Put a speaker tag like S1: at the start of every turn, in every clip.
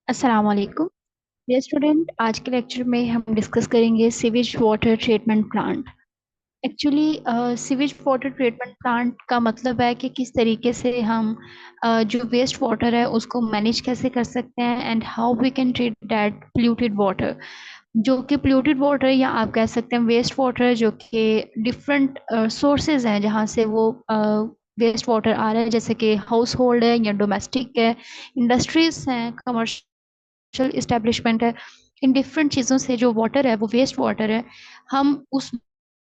S1: अस्सलाम वालेकुम। Dear student, आज के लेक्चर में हम डिस्कस करेंगे sewage water treatment plant. Actually sewage water treatment plant का मतलब है कि किस तरीके से हम जो वेस्ट वाटर है उसको मैनेज कैसे कर सकते हैं and how we can treat that polluted water. जो कि पोल्यूटेड वाटर या आप कह सकते हैं वेस्ट वाटर, जो कि डिफरेंट सोर्सेज हैं जहाँ से वो वेस्ट वाटर आ रहा है, जैसे कि हाउस होल्ड है या डोमेस्टिक है, इंडस्ट्रीज हैं, कमर्शियल इस्टेब्लिशमेंट है। इन डिफरेंट चीज़ों से जो वाटर है वो वेस्ट वाटर है। हम उस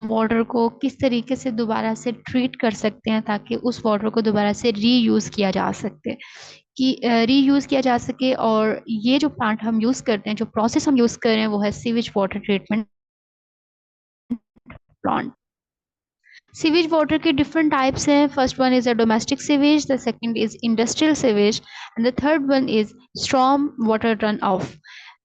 S1: वाटर को किस तरीके से दोबारा से ट्रीट कर सकते हैं ताकि उस वाटर को दोबारा से रीयूज़ किया जा सकते, कि रीयूज़ किया जा सके। और ये जो प्लांट हम यूज़ करते हैं, जो प्रोसेस हम यूज़ कर रहे हैं, वो है sewage water treatment plant. Sewage water के डिफरेंट टाइप्स हैं। First one is a domestic sewage, the second is industrial sewage and the third one is storm water run of.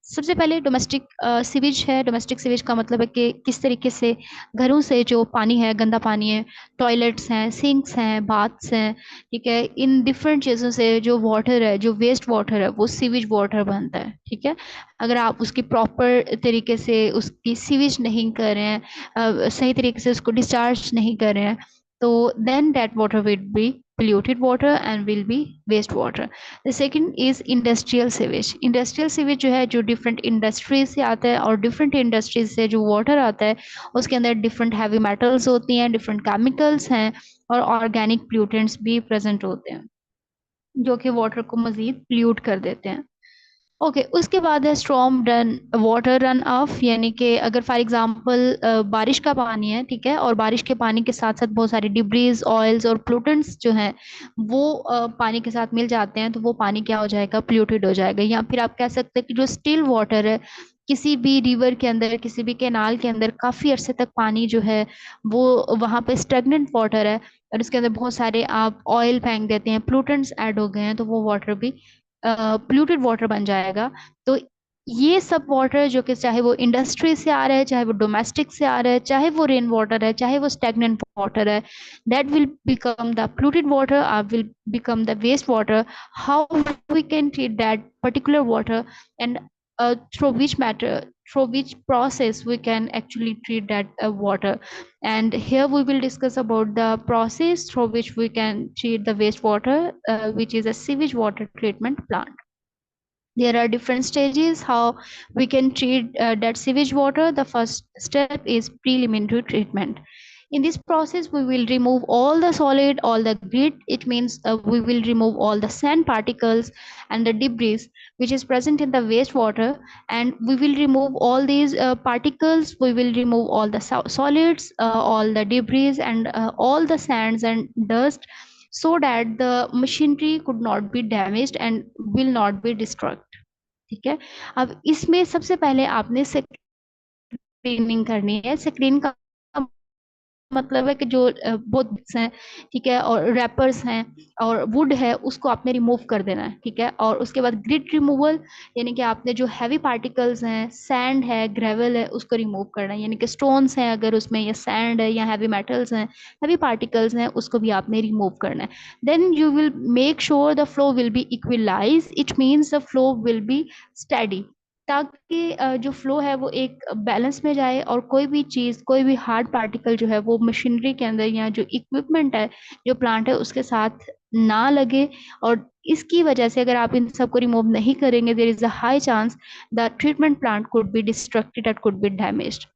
S1: सबसे पहले डोमेस्टिक सीवेज है। डोमेस्टिक सीवेज का मतलब है कि किस तरीके से घरों से जो पानी है, गंदा पानी है, टॉयलेट्स हैं, सिंक्स हैं, बाथ्स हैं, ठीक है, इन डिफरेंट चीज़ों से जो वाटर है, जो वेस्ट वाटर है, वो सीवेज वाटर बनता है। ठीक है, अगर आप उसकी प्रॉपर तरीके से उसकी सीवेज नहीं कर रहे हैं, सही तरीके से उसको डिस्चार्ज नहीं कर रहे हैं, तो then that water will be polluted water and will be waste water. The second is industrial sewage. Industrial sewage जो है, जो different industries से आता है, और different industries से जो water आता है उसके अंदर different heavy metals होती हैं, different chemicals हैं, और organic pollutants भी present होते हैं जो कि वाटर को मजीद पोल्यूट कर देते हैं। ओके, उसके बाद है storm run water run of, यानी कि अगर फॉर एग्जांपल बारिश का पानी है, ठीक है, और बारिश के पानी के साथ साथ बहुत सारे डिब्रीज, ऑयल्स और पोल्यूटेंट्स जो हैं वो पानी के साथ मिल जाते हैं, तो वो पानी क्या हो जाएगा, पोल्यूटेड हो जाएगा। या फिर आप कह सकते हैं कि जो स्टिल वाटर है, किसी भी रिवर के अंदर, किसी भी कैनाल के अंदर काफी अरसे तक पानी जो है वो वहां पे स्टेगनेंट वाटर है, और इसके अंदर बहुत सारे आप ऑयल फेंक देते हैं, पोल्यूटेंट्स ऐड हो गए हैं, तो वो वाटर भी पोल्यूटेड वाटर बन जाएगा। तो ये सब वाटर जो कि चाहे वो इंडस्ट्री से आ रहा है, चाहे वो डोमेस्टिक से आ रहा है, चाहे वो रेन वाटर है, चाहे वो स्टेगनेंट वाटर है, that will become the polluted water, will become the waste water. How we can treat that particular water, and through which matter, through which process we can actually treat that water. And here we will discuss about the process through which we can treat the wastewater, which is a sewage water treatment plant. There are different stages how we can treat that sewage water. The first step is preliminary treatment. In this process, we will remove all the solid, all the grit. It means we will remove all the sand particles and the debris which is present in the wastewater, and we will remove all these particles. We will remove all the solids, all the debris, and all the sands and dust, so that the machinery could not be damaged and will not be destroyed. ठीक है, अब इसमें सबसे पहले आपने screening करनी है। Screen का मतलब है कि जो बुक्स हैं, ठीक है, और रैपर्स हैं और वुड है, उसको आपने रिमूव कर देना है। ठीक है, और उसके बाद ग्रिड रिमूवल, यानी कि आपने जो हैवी पार्टिकल्स हैं, सैंड है, ग्रेवल है, उसको रिमूव करना है, यानी कि स्टोन्स हैं अगर उसमें, या सैंड है, या हैवी मेटल्स हैं, हैवी पार्टिकल्स हैं, उसको भी आपने रिमूव करना है। Then you will make sure the flow will be equalize, it means the flow will be steady, ताकि जो फ्लो है वो एक बैलेंस में जाए, और कोई भी चीज़, कोई भी हार्ड पार्टिकल जो है वो मशीनरी के अंदर या जो इक्विपमेंट है, जो प्लांट है, उसके साथ ना लगे। और इसकी वजह से अगर आप इन सबको रिमूव नहीं करेंगे, there is a high chance the treatment plant could be destructed, and could be damaged.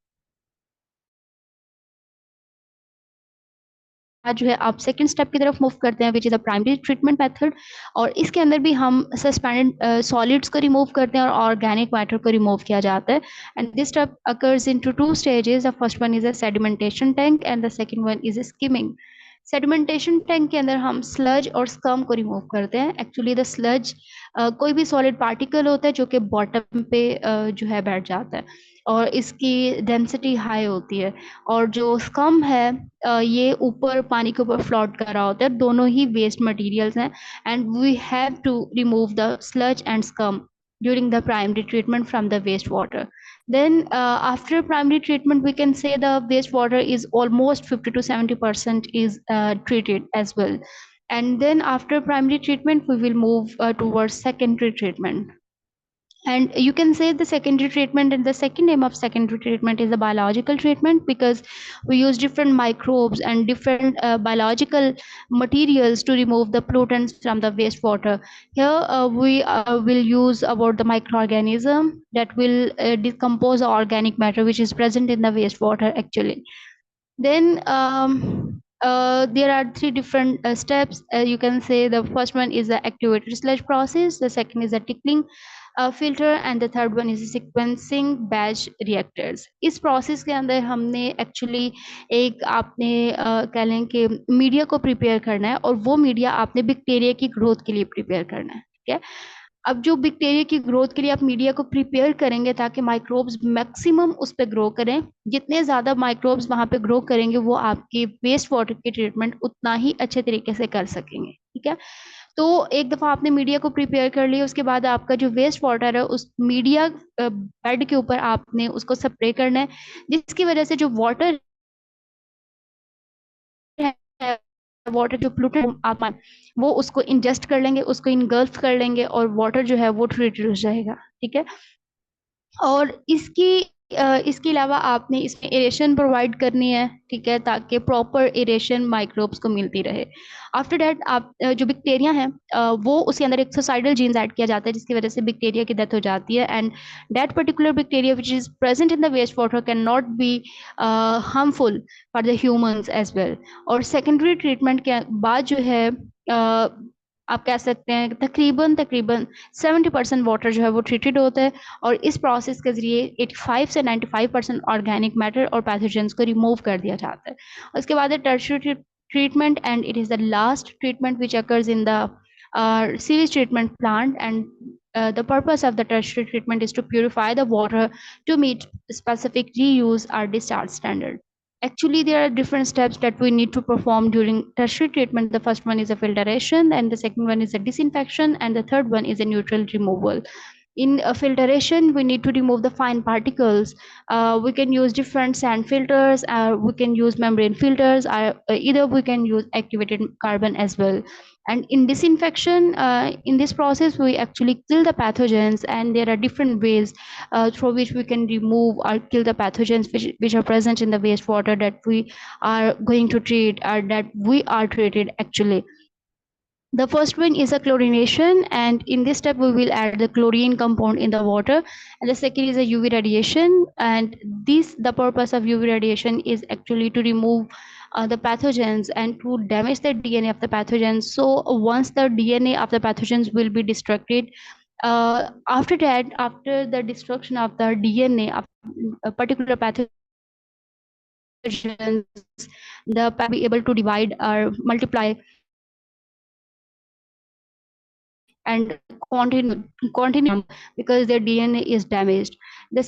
S1: आज जो है आप सेकंड स्टेप की तरफ मूव करते हैं, which is a primary treatment method. और इसके अंदर भी हम सस्पेंडेड सॉलिड्स को रिमूव करते हैं और ऑर्गेनिक मैटर को रिमूव किया जाता है। And this step occurs into two stages. The first one is a sedimentation tank and the second one is skimming. Sedimentation tank के अंदर हम स्लज और स्कम को रिमूव करते हैं। एक्चुअली द स्लज कोई भी सॉलिड पार्टिकल होता है जो कि बॉटम पे जो है बैठ जाता है, और इसकी डेंसिटी हाई होती है। और जो स्कम है, ये ऊपर पानी के ऊपर फ्लोट कर रहा होता है। दोनों ही वेस्ट मटेरियल्स हैं, and we have to remove the sludge and scum during the primary treatment from the wastewater. Then after primary treatment, we can say the wastewater is almost 50 to 70% is treated as well. And then after primary treatment, we will move towards secondary treatment. And you can say the secondary treatment, and the second name of secondary treatment is the biological treatment, because we use different microbes and different biological materials to remove the pollutants from the wastewater. Here we will use about the microorganism that will decompose the organic matter which is present in the wastewater actually. Then there are three different steps. You can say the first one is the activated sludge process, the second is the tickling filter, and the third one is sequencing batch reactors. इस process के अंदर हमने actually एक आपने कह लें कि media को प्रिपेयर करना है, और वो मीडिया आपने बैक्टीरिया की ग्रोथ के लिए प्रिपेयर करना है. ठीक है. अब जो बैक्टीरिया की ग्रोथ के लिए आप मीडिया को प्रिपेयर करेंगे ताकि माइक्रोब्स मैक्सिमम उस पे ग्रो करें, जितने ज़्यादा माइक्रोब्स वहाँ पे ग्रो करेंगे वो आपकी वेस्ट वाटर की ट्रीटमेंट उतना ही अच्छे तरीके से कर सकेंगे. ठीक है. तो एक दफ़ा आपने मीडिया को प्रिपेयर कर लिया, उसके बाद आपका जो वेस्ट वाटर है उस मीडिया बेड के ऊपर आपने उसको स्प्रे करना है, जिसकी वजह से जो वाटर है, वाटर जो पोल्यूटेड आप वो उसको इंजेस्ट कर लेंगे, उसको इनगल्फ कर लेंगे, और वाटर जो है वो ट्रीटेड हो जाएगा. ठीक है. और इसके अलावा आपने इसमें एरेशन प्रोवाइड करनी है. ठीक है, ताकि प्रॉपर एरेशन माइक्रोब्स को मिलती रहे. आफ्टर दैट आप जो बैक्टीरिया हैं वो उसके अंदर एक सुसाइडल जीन्स ऐड किया जाता है, जिसकी वजह से बैक्टीरिया की डेथ हो जाती है, and that particular bacteria which is present in the waste water can not be harmful for the humans as well. और सेकेंडरी ट्रीटमेंट के बाद जो है आप कह सकते हैं तकरीबन तकरीबन 70% वाटर जो है वो ट्रीटेड होता है, और इस प्रोसेस के जरिए 85 से 95% ऑर्गेनिक मैटर और पैथोजेंस को रिमूव कर दिया जाता है. उसके बाद है tertiary treatment, and it is the last treatment which occurs in the sewage treatment plant, and the purpose of the tertiary treatment is to purify the water to meet specific reuse or discharge standard. Actually, there are different steps that we need to perform during tertiary treatment. The first one is a filtration, and the second one is a disinfection, and the third one is a neutral removal. In filtration, we need to remove the fine particles. We can use different sand filters, we can use membrane filters, either we can use activated carbon as well. And in disinfection, in this process, we actually kill the pathogens, and there are different ways through which we can remove or kill the pathogens which are present in the wastewater that we are going to treat, or that we are treated actually. The first one is a chlorination, and in this step we will add the chlorine compound in the water. And the second is a UV radiation, and the purpose of UV radiation is actually to remove the pathogens and to damage the DNA of the pathogens. So once the DNA of the pathogens will be destructed, after that, after the destruction of the DNA of a particular pathogen, the be able to divide or multiply and continue because their DNA is damaged. The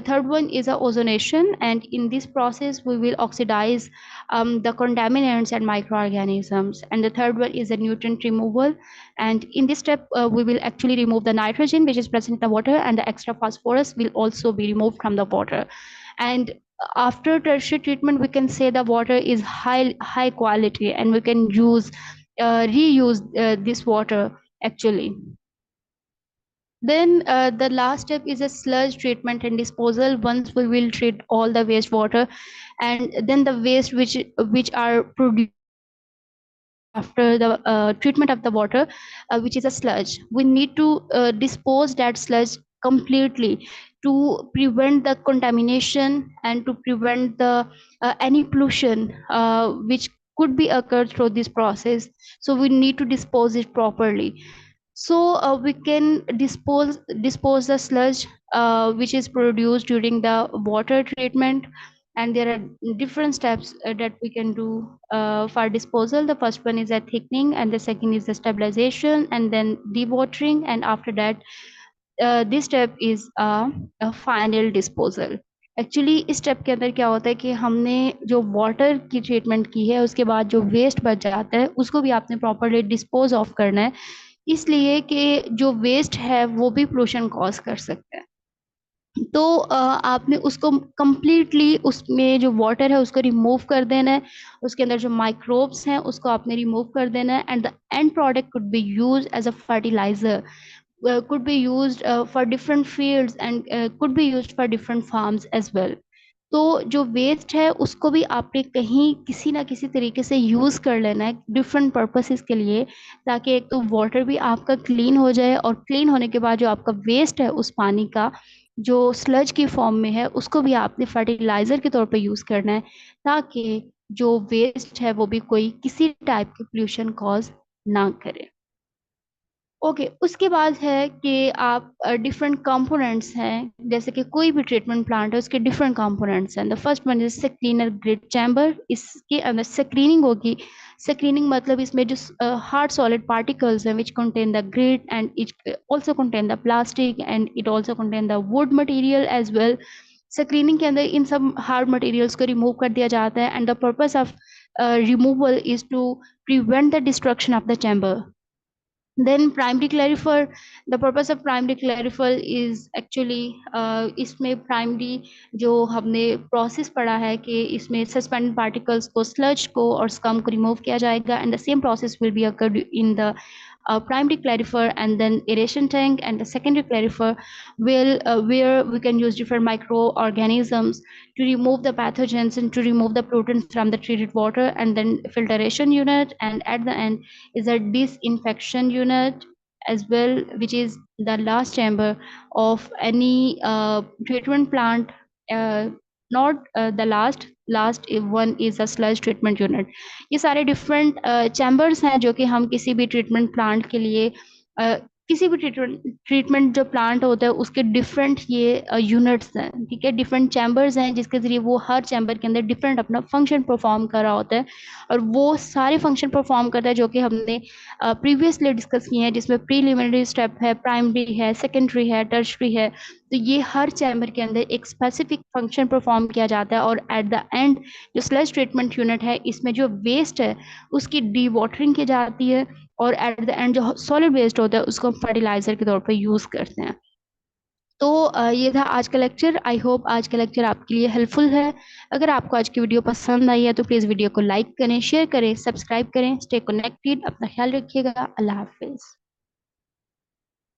S1: third one is a ozonation, and in this process we will oxidize the contaminants and microorganisms. And the third one is a nutrient removal, and in this step we will actually remove the nitrogen which is present in the water, and the extra phosphorus will also be removed from the water. And after tertiary treatment, we can say the water is high quality, and we can reuse this water actually. Then the last step is a sludge treatment and disposal. Once we will treat all the wastewater, and then the waste which are produced after the treatment of the water, which is a sludge, we need to dispose that sludge completely to prevent the contamination and to prevent the any pollution which could be occurred through this process. So we need to dispose it properly. So we can dispose the sludge which is produced during the water treatment, and there are different steps that we can do for disposal. The first one is a thickening, and the second is the stabilization, and then dewatering, and after that this step is a final disposal. Actually इस step के अंदर क्या होता है कि हमने जो water की ट्रीटमेंट की है उसके बाद जो वेस्ट बच जाता है उसको भी आपने प्रॉपरली डिस्पोज ऑफ करना है, इसलिए कि जो वेस्ट है वो भी पोल्यूशन कॉज कर सकता है. तो आपने उसको कंप्लीटली उसमें जो वाटर है उसको रिमूव कर देना है, उसके अंदर जो माइक्रोब्स हैं उसको आपने रिमूव कर देना है, and the end product could be use as a fertiliser. could be used for different fields and could be used for different farms as well. तो जो वेस्ट है उसको भी आपने कहीं किसी ना किसी तरीके से यूज़ कर लेना है डिफरेंट पर्पसेस के लिए, ताकि एक तो वाटर भी आपका क्लीन हो जाए और क्लीन होने के बाद जो आपका वेस्ट है उस पानी का जो स्लज की फॉर्म में है उसको भी आपने फर्टिलाइज़र के तौर पे यूज़ करना है, ताकि जो वेस्ट है वो भी कोई किसी टाइप के पोल्यूशन कॉज ना करे। ओके, उसके बाद है कि आप डिफरेंट कंपोनेंट्स हैं, जैसे कि कोई भी ट्रीटमेंट प्लांट है उसके डिफरेंट कंपोनेंट्स हैं। The first one is screener grid chamber, इसके अंदर स्क्रीनिंग होगी। स्क्रीनिंग मतलब इसमें जो हार्ड सॉलिड पार्टिकल्स हैं which contain the grid and it also contain the plastic and it also contain the wood material as well. Screening के अंदर इन सब हार्ड मटेरियल्स को रिमूव कर दिया जाता है and the purpose of removal is to prevent the destruction of the chamber. Then primary clarifier, the purpose of primary clarifier is actually इसमें primary जो हमने process पढ़ा है कि इसमें suspended particles को sludge को और scum को remove किया जाएगा, and the same process will be occurred in the primary clarifier and then aeration tank, and the secondary clarifier will where we can use different microorganisms to remove the pathogens and to remove the pollutants from the treated water, and then filtration unit, and at the end is a disinfection unit as well, which is the last chamber of any treatment plant. Not the last one is a sludge treatment unit. ये सारे different chambers हैं जो कि हम किसी भी treatment plant के लिए किसी भी ट्रीटमेंट जो प्लांट होता है उसके डिफरेंट ये यूनिट्स हैं, ठीक है, डिफरेंट चैम्बर्स हैं जिसके ज़रिए वो हर चैम्बर के अंदर डिफरेंट अपना फंक्शन परफॉर्म कर रहा होता है, और वो सारे फंक्शन परफॉर्म करता है जो कि हमने प्रीवियसली डिस्कस किए हैं, जिसमें प्रीलिमिनरी स्टेप है, प्राइमरी है, सेकेंडरी है, टर्शरी है। तो ये हर चैम्बर के अंदर एक स्पेसिफिक फंक्शन परफॉर्म किया जाता है, और एट द एंड जो स्लज ट्रीटमेंट यूनिट है इसमें जो वेस्ट है उसकी डी वाटरिंग की जाती है, और एट द एंड जो सॉलिड वेस्ट होता है उसको हम फर्टिलाइजर के तौर पर यूज़ करते हैं। तो ये था आज का लेक्चर। आई होप आज का लेक्चर आपके लिए हेल्पफुल है। अगर आपको आज की वीडियो पसंद आई है तो प्लीज़ वीडियो को लाइक करें, शेयर करें, सब्सक्राइब करें। स्टे कनेक्टेड, अपना ख्याल रखिएगा। अल्लाह हाफिज़।